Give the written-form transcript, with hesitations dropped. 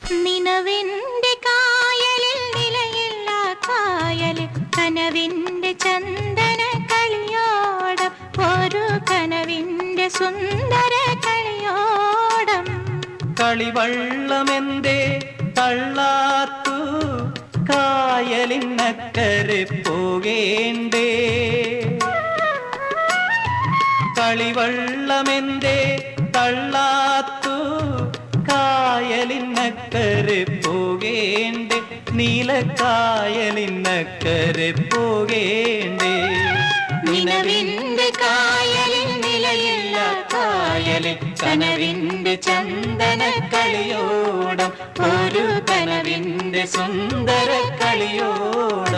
നിനവിന്റെ കായലിൽ നിലയില്ല കായലിൽ കനവിന്റെ ചന്ദന കളിയോടം ഒരു കനവിന്റെ സുന്ദര കളിയോടം കളിവള്ളമെന്തേ തള്ളാത്തു കായലിനക്കരെ പോകേണ്ടേ കളിവള്ളമെന്തേ തള്ളാത്തു കായലിനക്കരെ പോകേണ്ടേ നീലക്കായലിനക്കരെ പോകേണ്ടേ നിലവിന്റെ കായലിൽ നിലയില്ല കായലിൽ കനവിന്റെ ചന്ദന കളിയോടം ഒരു കനവിന്റെ സുന്ദര കളിയോടം